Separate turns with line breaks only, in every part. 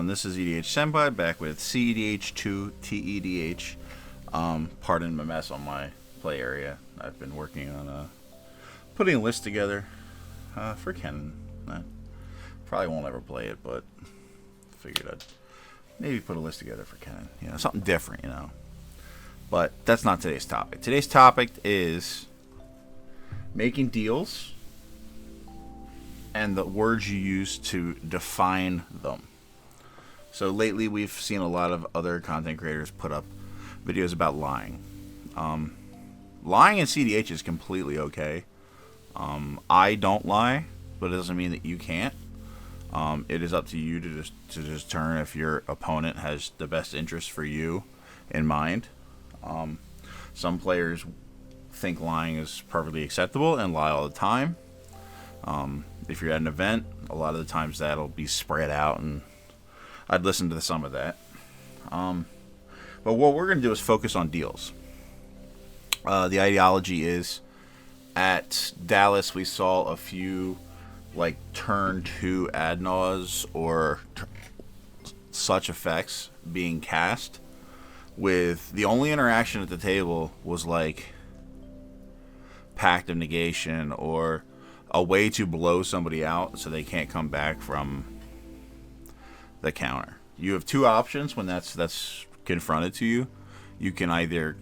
This is EDH Senpai back with cEDH 2 tEDH. Pardon my mess on my play area. I've been working on putting a list together for Ken. I probably won't ever play it, but figured I'd maybe put a list together for Ken. You know, something different, you know. But that's not today's topic. Today's topic is making deals and the words you use to define them. So lately we've seen a lot of other content creators put up videos about lying. Lying in cEDH is completely okay. I don't lie, but it doesn't mean that you can't. It is up to you to determine if your opponent has the best interest for you in mind. Some players think lying is perfectly acceptable and lie all the time. If you're at an event, a lot of the times that'll be spread out, and I'd listen to some of that. But what we're going to do is focus on deals. The ideology is, at Dallas we saw a few like turn 2 ad naus or such effects being cast, with the only interaction at the table was like pact of negation or a way to blow somebody out so they can't come back from the counter. You have two options when that's confronted to you. You can either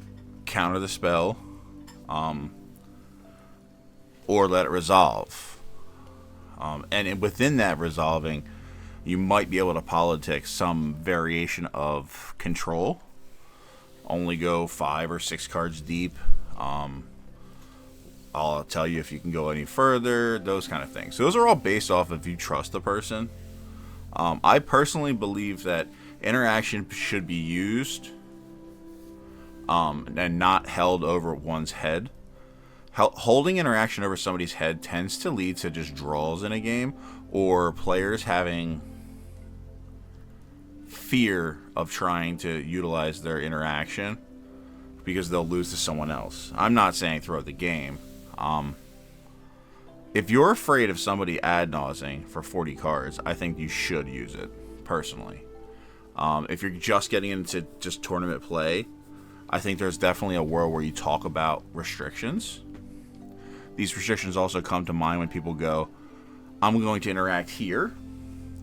counter the spell or let it resolve. And within that resolving, you might be able to politic some variation of control. Only go 5 or 6 cards deep. I'll tell you if you can go any further, those kind of things. So those are all based off if you trust the person. I personally believe that interaction should be used and not held over one's head. Holding interaction over somebody's head tends to lead to just draws in a game, or players having fear of trying to utilize their interaction because they'll lose to someone else. I'm not saying throughout the game. If you're afraid of somebody ad nausing for 40 cards, I think you should use it, personally. If you're just getting into just tournament play, I think there's definitely a world where you talk about restrictions. These restrictions also come to mind when people go, I'm going to interact here.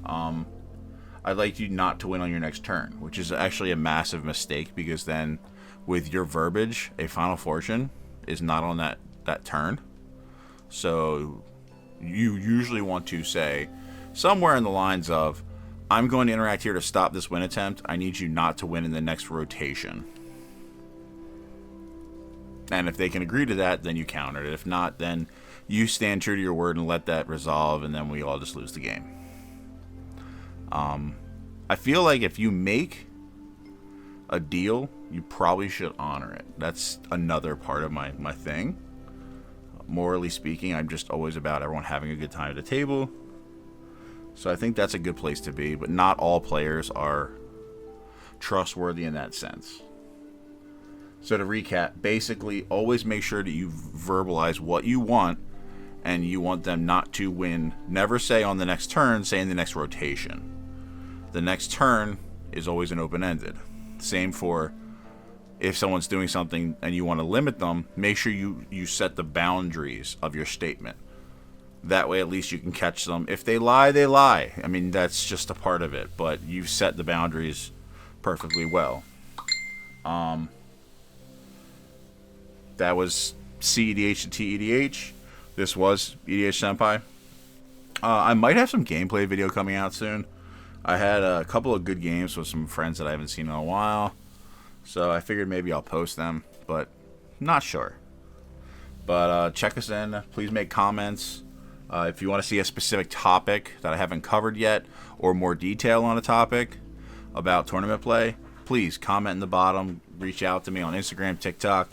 I'd like you not to win on your next turn, which is actually a massive mistake, because then with your verbiage, a Final Fortune is not on that turn. So you usually want to say somewhere in the lines of, I'm going to interact here to stop this win attempt. I need you not to win in the next rotation. And if they can agree to that, then you counter it. If not, then you stand true to your word and let that resolve, and then we all just lose the game. I feel like if you make a deal, you probably should honor it. That's another part of my thing. Morally speaking, I'm just always about everyone having a good time at the table. So I think that's a good place to be, but not all players are trustworthy in that sense. So to recap, basically always make sure that you verbalize what you want, and you want them not to win. Never say on the next turn, say in the next rotation. The next turn is always an open-ended. Same for if someone's doing something and you want to limit them, make sure you set the boundaries of your statement. That way at least you can catch them. If they lie, they lie. I mean, that's just a part of it, but you've set the boundaries perfectly well. That was cEDH and tEDH. This was EDH Senpai. I might have some gameplay video coming out soon. I had a couple of good games with some friends that I haven't seen in a while, so I figured maybe I'll post them, but not sure. But check us in. Please make comments. If you want to see a specific topic that I haven't covered yet, or more detail on a topic about tournament play, please comment in the bottom. Reach out to me on Instagram, TikTok.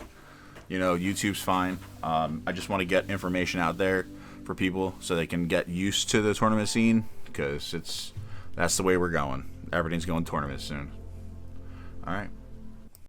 You know, YouTube's fine. I just want to get information out there for people so they can get used to the tournament scene, because that's the way we're going. Everything's going tournament soon. All right.